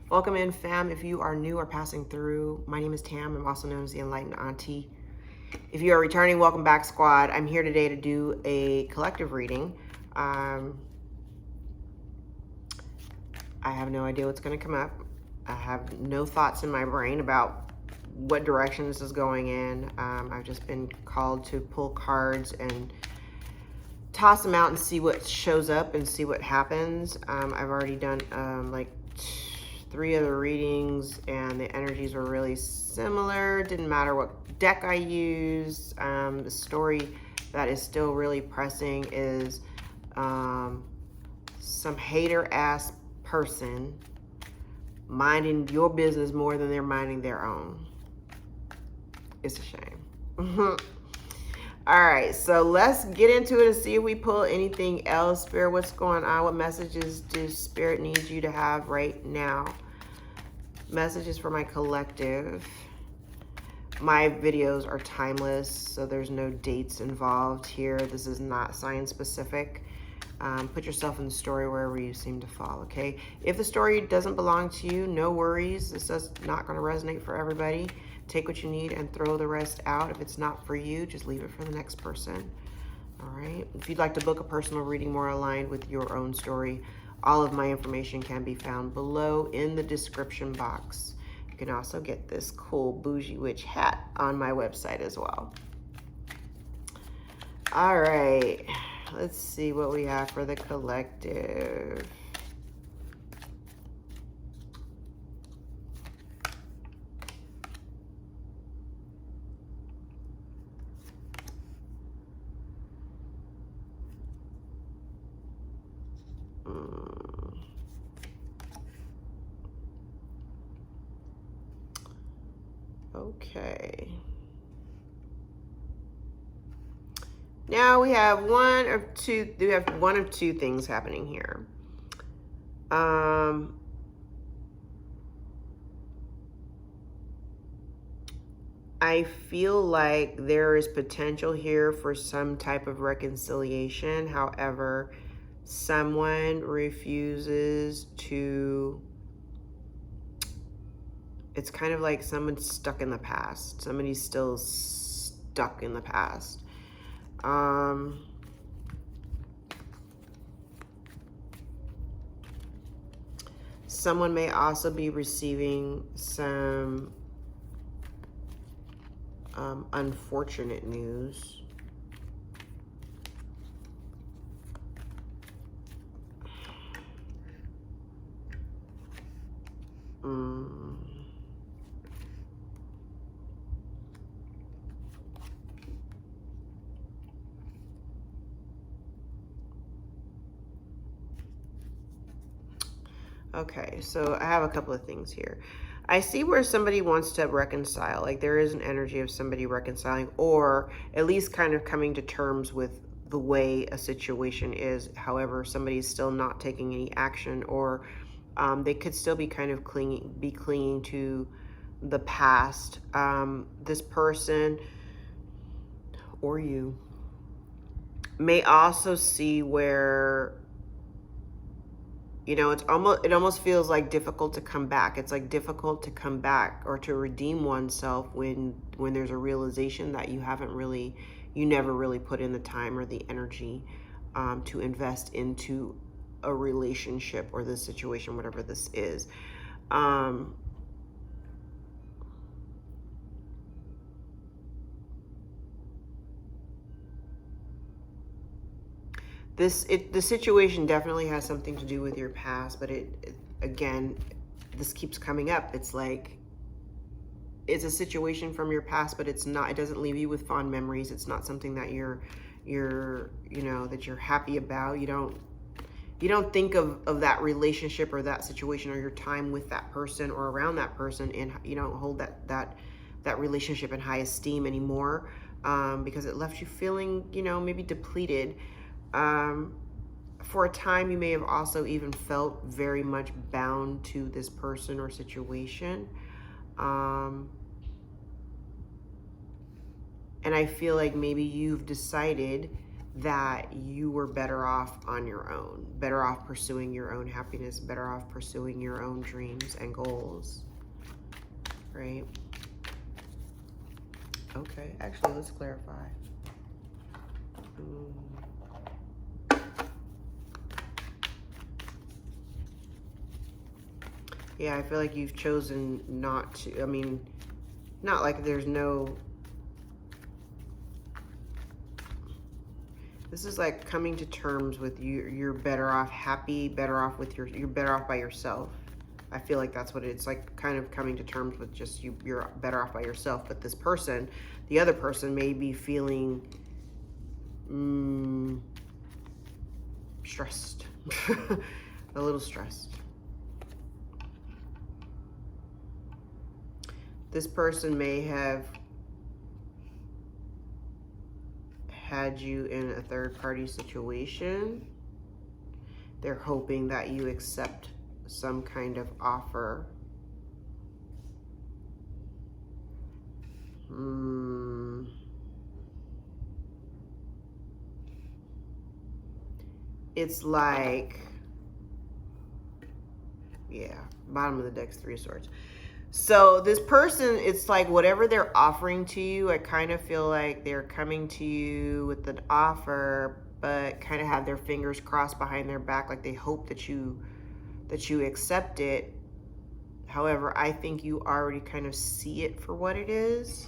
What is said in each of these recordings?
Welcome in, fam. If you are new or passing through, my name is Tam. I'm also known as the Enlightened Auntie. If you are returning, welcome back, squad. I'm here today to do a collective reading. I have no idea what's going to come up. I have no thoughts in my brain about what direction this is going in. I've just been called to pull cards and toss them out and see what shows up and see what happens. I've already done like 3 other readings and the energies were really similar. Didn't matter what deck I used. The story that is still really pressing is some hater ass person minding your business more than they're minding their own. It's a shame. All right, so let's get into it and see if we pull anything else. Spirit, what's going on? What messages does Spirit need you to have right now? Messages for my collective. My videos are timeless, so there's no dates involved here. This is not sign specific. Put yourself in the story wherever you seem to fall, okay? If the story doesn't belong to you, no worries. This is not going to resonate for everybody. Take what you need and throw the rest out. If it's not for you, just leave it for the next person. All right. If you'd like to book a personal reading more aligned with your own story, all of my information can be found below in the description box. You can also get this cool bougie witch hat on my website as well. All right. Let's see what we have for the collective. Okay. Now we have one of two things happening here. I feel like there is potential here for some type of reconciliation. However, someone refuses to. It's kind of like someone's stuck in the past. Somebody's still stuck in the past. Someone may also be receiving some unfortunate news. Okay, so I have a couple of things here. I see where somebody wants to reconcile, like there is an energy of somebody reconciling or at least kind of coming to terms with the way a situation is. However, somebody's still not taking any action, or they could still be kind of clinging to the past. This person or you may also see where, you know, it almost feels like difficult to come back. It's like difficult to come back or to redeem oneself when there's a realization that you never really put in the time or the energy to invest into a relationship or this situation, whatever this is. The situation definitely has something to do with your past, but again, this keeps coming up. It's like, it's a situation from your past, but it doesn't leave you with fond memories. It's not something that you're that you're happy about. You don't think of that relationship or that situation or your time with that person or around that person, and you don't hold that relationship in high esteem anymore, because it left you feeling, maybe depleted. For a time, you may have also even felt very much bound to this person or situation. And I feel like maybe you've decided that you were better off on your own, better off pursuing your own happiness, better off pursuing your own dreams and goals, right? Okay, actually, let's clarify. Yeah, I feel like you've chosen not to, I mean, not like there's no, this is like coming to terms with you. You're better off happy, better off with you're better off by yourself. I feel like that's what it's like, kind of coming to terms with just you're better off by yourself. But this person, the other person, may be feeling stressed, a little stressed. This person may have had you in a third-party situation. They're hoping that you accept some kind of offer. It's like, yeah, bottom of the deck's 3 of Swords. So this person, it's like whatever they're offering to you, I kind of feel like they're coming to you with an offer, but kind of have their fingers crossed behind their back, like they hope that you accept it. However, I think you already kind of see it for what it is.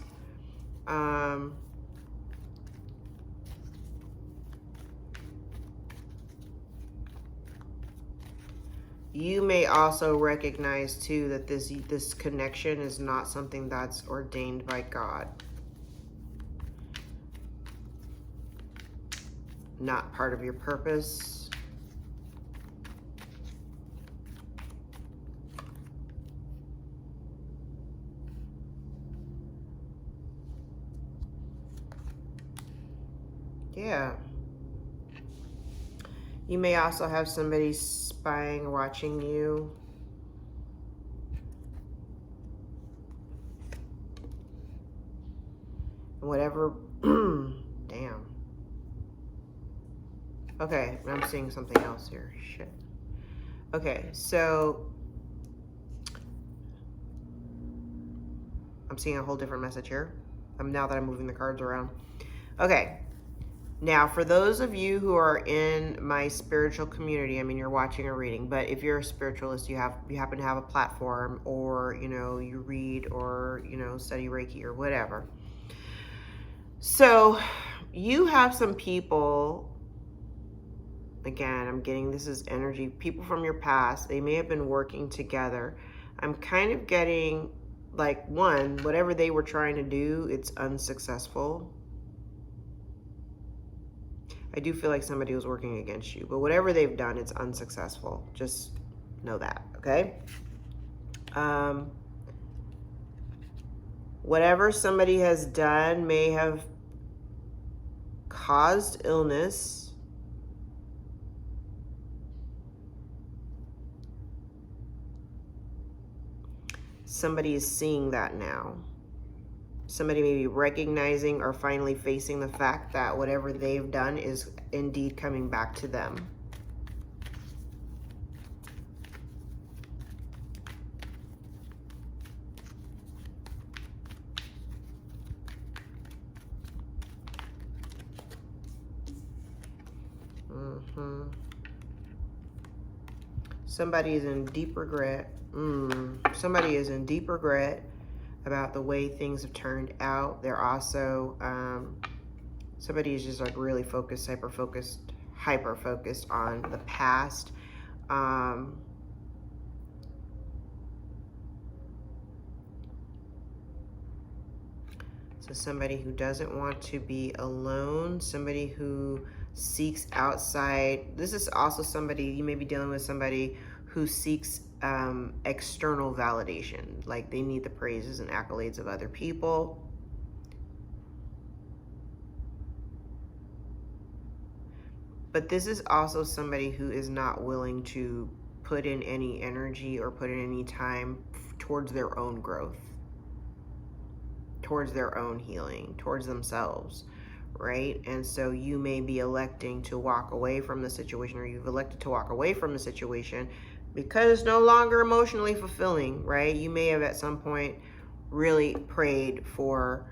You may also recognize too that this connection is not something that's ordained by God. Not part of your purpose. Yeah. You may also have somebody spying, watching you. Whatever. Damn. Okay, I'm seeing something else here. Shit. Okay, so I'm seeing a whole different message here. Now that I'm moving the cards around. Okay. Now, for those of you who are in my spiritual community, I mean, you're watching a reading, but if you're a spiritualist, you happen to have a platform, or, you know, you read, or, you know, study Reiki or whatever. So you have some people, again, I'm getting, this is energy, people from your past. They may have been working together. I'm kind of getting like, one, whatever they were trying to do, it's unsuccessful. I do feel like somebody was working against you, but whatever they've done, it's unsuccessful. Just know that, okay? Whatever somebody has done may have caused illness. Somebody is seeing that now. Somebody may be recognizing or finally facing the fact that whatever they've done is indeed coming back to them. Somebody is in deep regret. Somebody is in deep regret about the way things have turned out. They're also, somebody is just like really focused, hyper focused on the past. So somebody who doesn't want to be alone, somebody who seeks outside. This is also somebody, you may be dealing with somebody who seeks external validation, like they need the praises and accolades of other people. But this is also somebody who is not willing to put in any energy or put in any time towards their own growth, towards their own healing, towards themselves, right? And so you may be electing to walk away from the situation, or you've elected to walk away from the situation because it's no longer emotionally fulfilling, right? You may have at some point really prayed for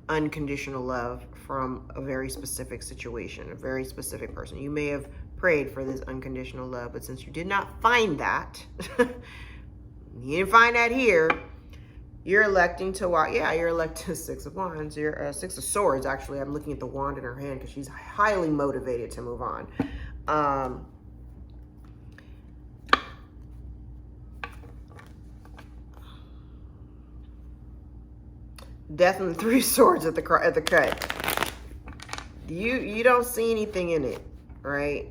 unconditional love from a very specific situation, a very specific person. You may have prayed for this unconditional love, but since you did not find that, you didn't find that here, you're electing to walk. Yeah, you're electing Six of Wands. You're Six of Swords, actually. I'm looking at the wand in her hand because she's highly motivated to move on. Definitely Three of Swords at the cut. You don't see anything in it, right?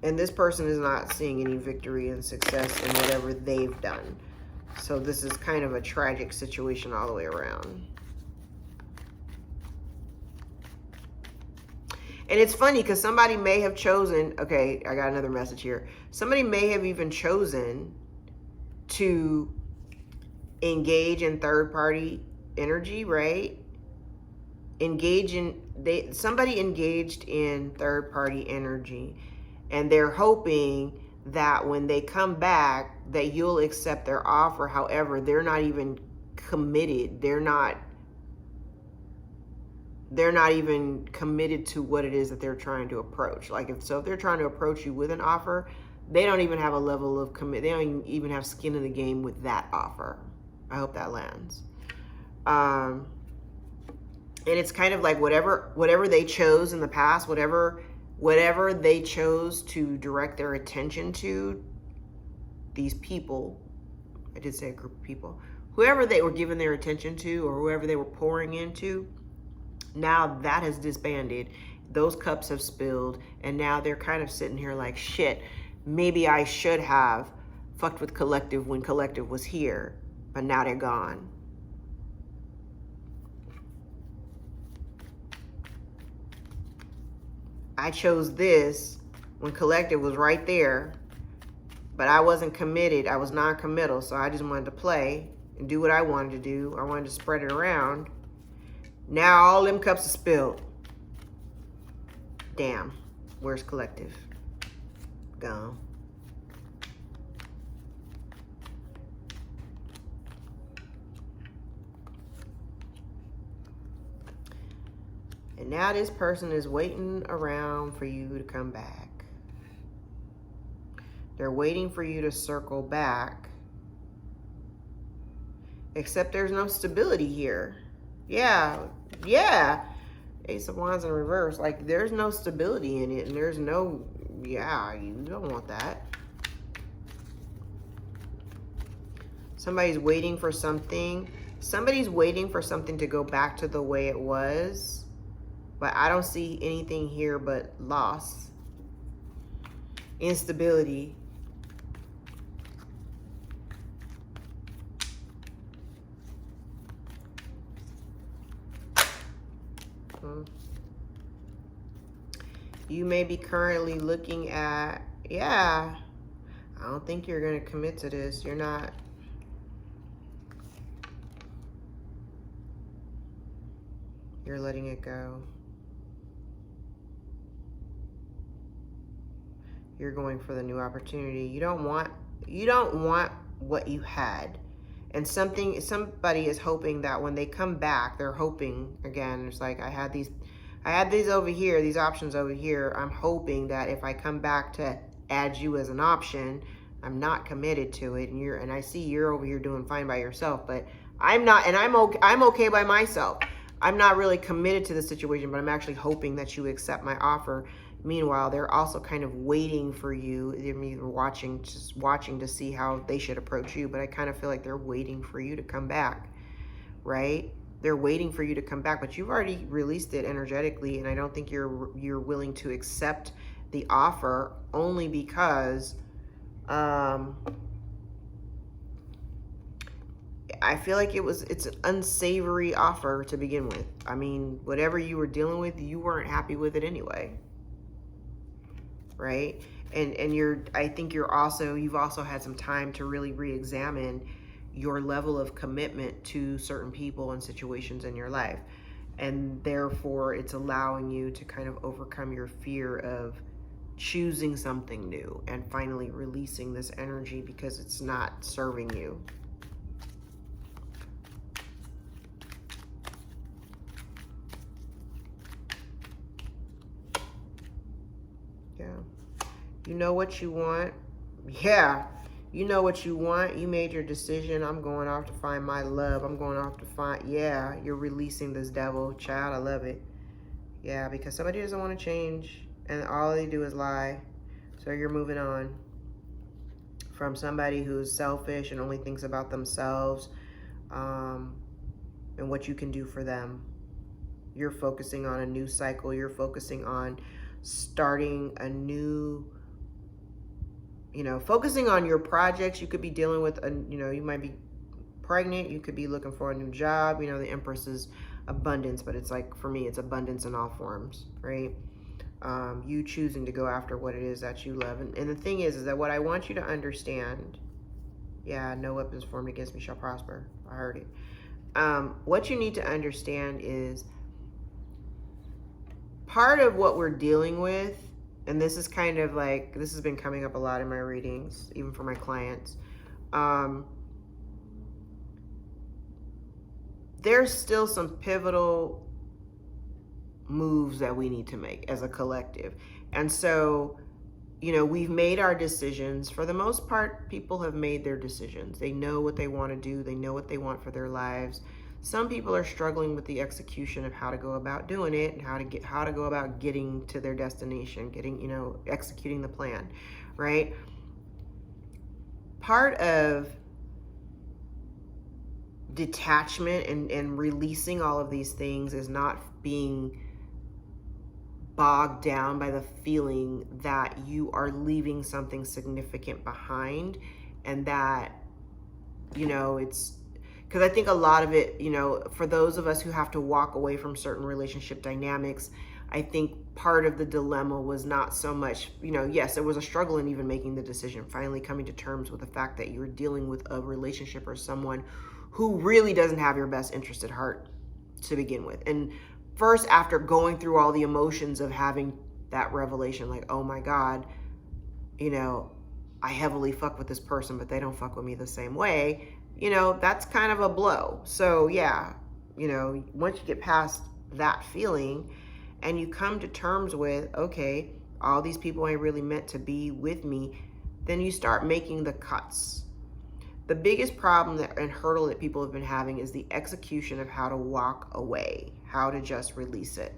And this person is not seeing any victory and success in whatever they've done. So this is kind of a tragic situation all the way around. And it's funny because somebody may have chosen, okay, I got another message here. Somebody may have even chosen to engage in third-party energy, right? Somebody engaged in third-party energy, and they're hoping that when they come back that you'll accept their offer. However, they're not even committed. They're not even committed to what it is that they're trying to approach. Like if they're trying to approach you with an offer, they don't even have a level of commit. They don't even have skin in the game with that offer. I hope that lands. And it's kind of like whatever they chose in the past, whatever they chose to direct their attention to, these people, I did say a group of people, whoever they were giving their attention to or whoever they were pouring into, now that has disbanded. Those cups have spilled, and now they're kind of sitting here like, shit, maybe I should have fucked with Collective when Collective was here, but now they're gone. I chose this when Collective was right there, but I wasn't committed. I was non-committal, so I just wanted to play and do what I wanted to do. I wanted to spread it around. Now all them cups are spilled. Damn, where's Collective? Gone. And now this person is waiting around for you to come back. They're waiting for you to circle back. Except there's no stability here. Yeah. Ace of Wands in reverse. Like, there's no stability in it. And there's no, yeah, you don't want that. Somebody's waiting for something. Somebody's waiting for something to go back to the way it was. But I don't see anything here but loss, instability. You may be currently looking at, yeah, I don't think you're going to commit to this. You're not. You're letting it go. You're going for the new opportunity. You don't want what you had. And somebody is hoping that when they come back, they're hoping, again, it's like I had these over here, these options over here. I'm hoping that if I come back to add you as an option, I'm not committed to it, and I see you're over here doing fine by yourself, but I'm not, and I'm okay by myself. I'm not really committed to the situation, but I'm actually hoping that you accept my offer. Meanwhile, they're also kind of waiting for you. They're watching to see how they should approach you, but I kind of feel like they're waiting for you to come back, right? They're waiting for you to come back, but you've already released it energetically, and I don't think you're willing to accept the offer only because I feel like it's an unsavory offer to begin with. I mean, whatever you were dealing with, you weren't happy with it anyway, right? And I think you've also had some time to really re-examine your level of commitment to certain people and situations in your life. And therefore, it's allowing you to kind of overcome your fear of choosing something new and finally releasing this energy because it's not serving you. Yeah. You know what you want. Yeah. You know what you want. You made your decision. I'm going off to find my love. I'm going off to find, yeah, you're releasing this devil. Child, I love it. Yeah, because somebody doesn't want to change and all they do is lie. So you're moving on from somebody who's selfish and only thinks about themselves, and what you can do for them. You're focusing on a new cycle. You're focusing on starting a new, focusing on your projects. You could be dealing with, you might be pregnant. You could be looking for a new job. The Empress is abundance, but it's like, for me, it's abundance in all forms, right? You choosing to go after what it is that you love. And the thing is that what I want you to understand, yeah, no weapons formed against me shall prosper. I heard it. What you need to understand is part of what we're dealing with, and this is kind of like, this has been coming up a lot in my readings, even for my clients. There's still some pivotal moves that we need to make as a collective. And so, we've made our decisions. For the most part, people have made their decisions. They know what they want to do. They know what they want for their lives. Some people are struggling with the execution of how to go about doing it and how to go about getting to their destination, executing the plan, right? Part of detachment and releasing all of these things is not being bogged down by the feeling that you are leaving something significant behind, and that, it's because I think a lot of it, for those of us who have to walk away from certain relationship dynamics, I think part of the dilemma was not so much, yes, it was a struggle in even making the decision, finally coming to terms with the fact that you're dealing with a relationship or someone who really doesn't have your best interest at heart to begin with. And first, after going through all the emotions of having that revelation, like, oh my God, I heavily fuck with this person, but they don't fuck with me the same way, that's kind of a blow. So yeah, once you get past that feeling and you come to terms with, okay, all these people ain't really meant to be with me, then you start making the cuts. The biggest problem and hurdle that people have been having is the execution of how to walk away, how to just release it.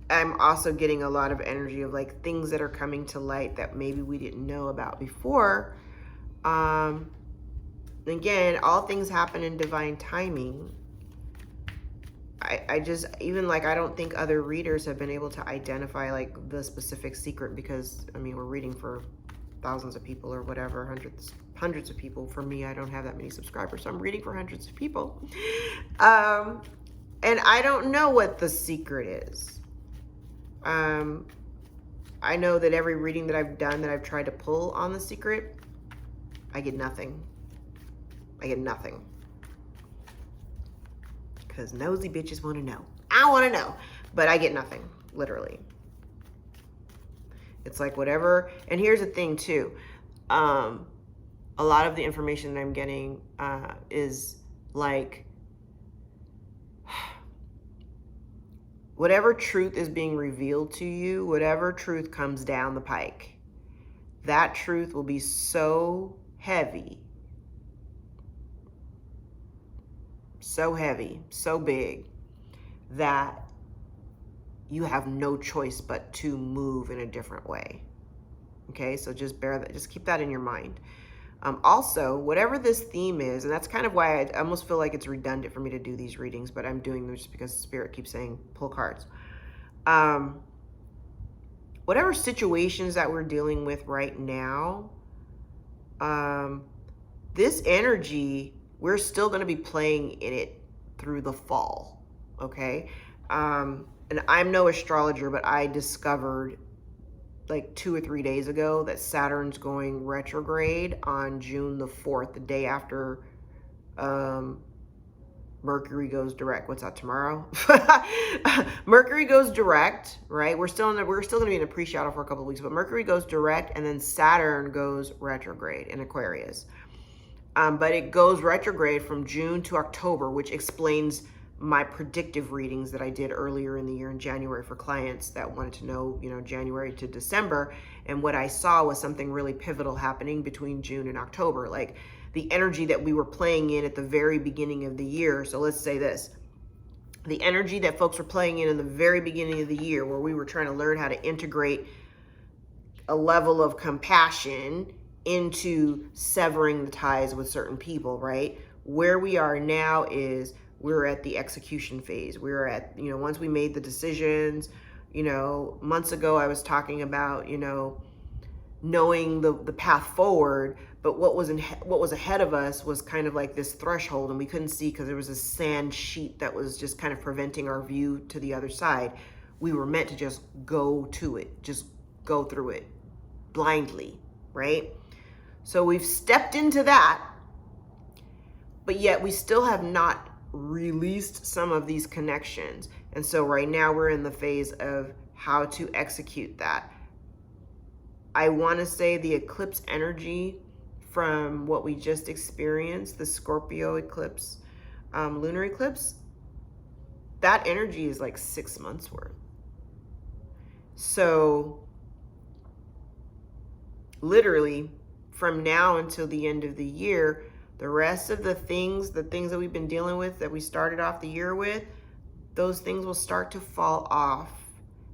I'm also getting a lot of energy of like things that are coming to light that maybe we didn't know about before. Again, all things happen in divine timing. I just, even like, I don't think other readers have been able to identify like the specific secret, because we're reading for thousands of people or whatever, hundreds of people. For me, I don't have that many subscribers, so I'm reading for hundreds of people. And I don't know what the secret is. I know that every reading that I've done that I've tried to pull on the secret, I get nothing. Because nosy bitches want to know. I want to know, but I get nothing, literally. It's like whatever. And here's the thing too. A lot of the information that I'm getting is like, whatever truth is being revealed to you, whatever truth comes down the pike, that truth will be so heavy, so big, that you have no choice but to move in a different way. Okay, so just keep that in your mind. Also, whatever this theme is, and that's kind of why I almost feel like it's redundant for me to do these readings, but I'm doing them just because Spirit keeps saying pull cards. Whatever situations that we're dealing with right now, this energy, we're still going to be playing in it through the fall. Okay. And I'm no astrologer, but I discovered like 2 or 3 days ago that Saturn's going retrograde on June the 4th, the day after Mercury goes direct. What's that, tomorrow? Mercury goes direct, right? We're still going to be in a pre-shadow for a couple of weeks, but Mercury goes direct, and then Saturn goes retrograde in Aquarius. But it goes retrograde from June to October, which explains my predictive readings that I did earlier in the year in January for clients that wanted to know, January to December. And what I saw was something really pivotal happening between June and October, like the energy that we were playing in at the very beginning of the year. So let's say this, the energy that folks were playing in the very beginning of the year, where we were trying to learn how to integrate a level of compassion into severing the ties with certain people, right? Where we are now is we're at the execution phase. We're at, once we made the decisions, months ago I was talking about, knowing the path forward, but what was ahead of us was kind of like this threshold, and we couldn't see because there was a sand sheet that was just kind of preventing our view to the other side. We were meant to just go to it, just go through it blindly, right? So we've stepped into that, but yet we still have not released some of these connections. And so right now we're in the phase of how to execute that. I want to say the eclipse energy from what we just experienced, the Scorpio eclipse, lunar eclipse, that energy is like 6 months worth. So literally from now until the end of the year, the rest of the things that we've been dealing with, that we started off the year with, those things will start to fall off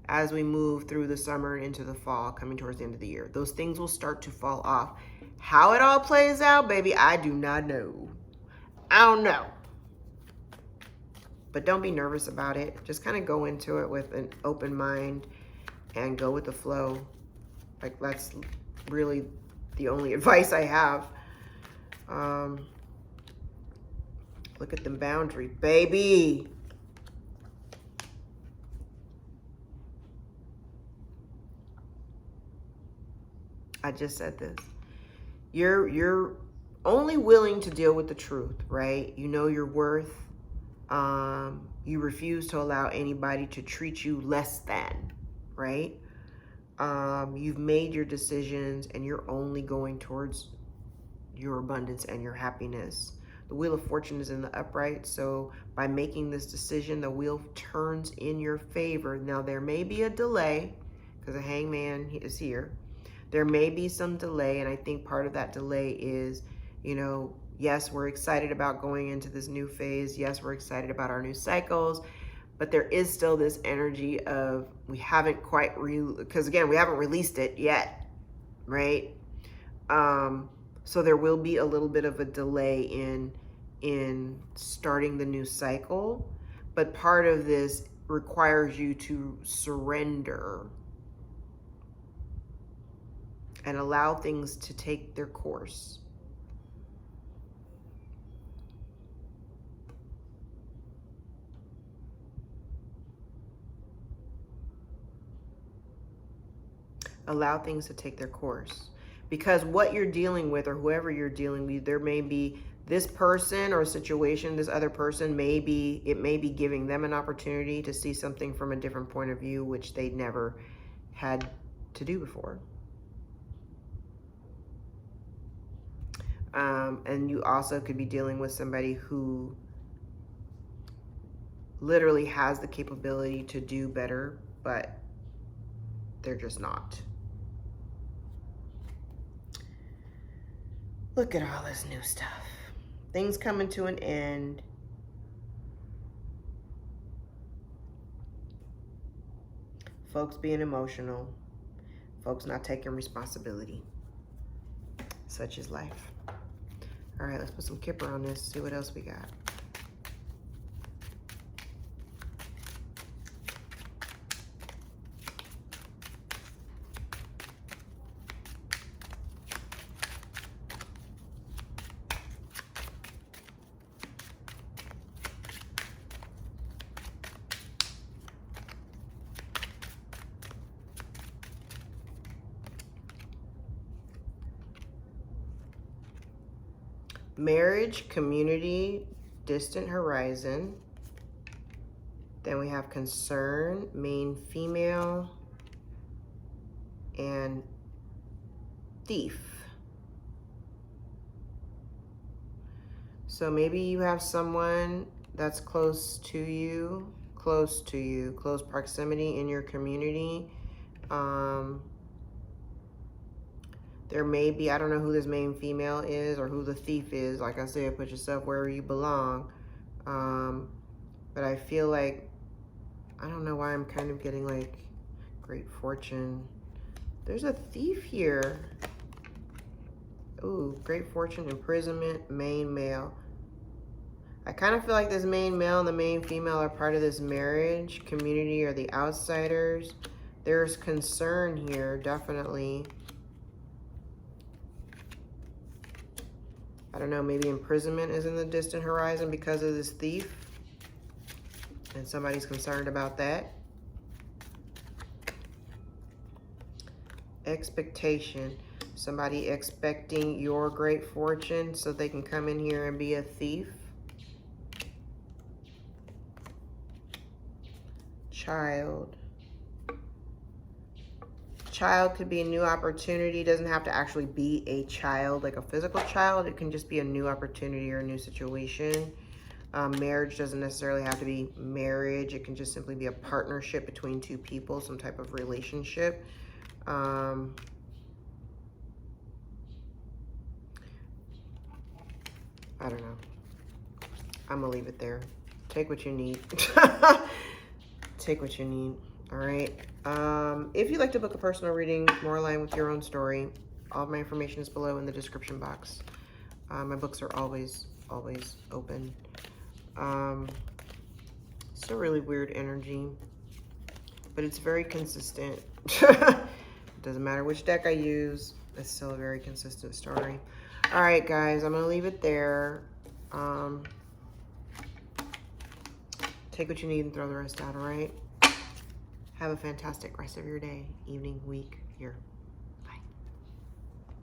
as we move through the summer and into the fall, coming towards the end of the year. Those things will start to fall off. How it all plays out, baby, I do not know. I don't know. But don't be nervous about it. Just kind of go into it with an open mind and go with the flow. Like, that's really the only advice I have. Look at them boundaries, baby. I just said this. You're only willing to deal with the truth, right? You know your worth. You refuse to allow anybody to treat you less than, right? You've made your decisions and you're only going towards your abundance and your happiness. The Wheel of Fortune is in the upright, so by making this decision, the wheel turns in your favor. Now, there may be a delay because the Hangman is here. There may be some delay, and I think part of that delay is, yes, we're excited about going into this new phase. Yes, we're excited about our new cycles, but there is still this energy of we haven't quite, because again, we haven't released it yet, right? So there will be a little bit of a delay in starting the new cycle, but part of this requires you to surrender and allow things to take their course. Allow things to take their course. Because what you're dealing with, or whoever you're dealing with, there may be this person or situation, this other person, it may be giving them an opportunity to see something from a different point of view, which they never had to do before. And you also could be dealing with somebody who literally has the capability to do better, but they're just not. Look at all this new stuff. Things coming to an end. Folks being emotional. Folks not taking responsibility. Such is life. All right, let's put some Kipper on this, see what else we got. Marriage, community, distant horizon. Then we have concern, main female, and thief. So maybe you have someone that's close proximity in your community. There may be, I don't know who this main female is or who the thief is. Like I said, put yourself wherever you belong. But I feel like, I don't know why I'm kind of getting like great fortune. There's a thief here. Ooh, great fortune, imprisonment, main male. I kind of feel like this main male and the main female are part of this marriage. Community are the outsiders. There's concern here, definitely. I don't know, maybe imprisonment is in the distant horizon because of this thief. And somebody's concerned about that. Expectation. Somebody expecting your great fortune so they can come in here and be a thief. Child. Child could be a new opportunity. Doesn't have to actually be a child, like a physical child. It can just be a new opportunity or a new situation. Marriage doesn't necessarily have to be marriage. It can just simply be a partnership between two people, some type of relationship. I don't know. I'm gonna leave it there. Take what you need. Take what you need. All right. If you'd like to book a personal reading more aligned with your own story, all of my information is below in the description box. My books are always open. It's a really weird energy, but it's very consistent. Doesn't matter which deck I use, it's still a very consistent story. All right, guys, I'm gonna leave it there. Take what you need and throw the rest out, all right? Have a fantastic rest of your day, evening, week, year.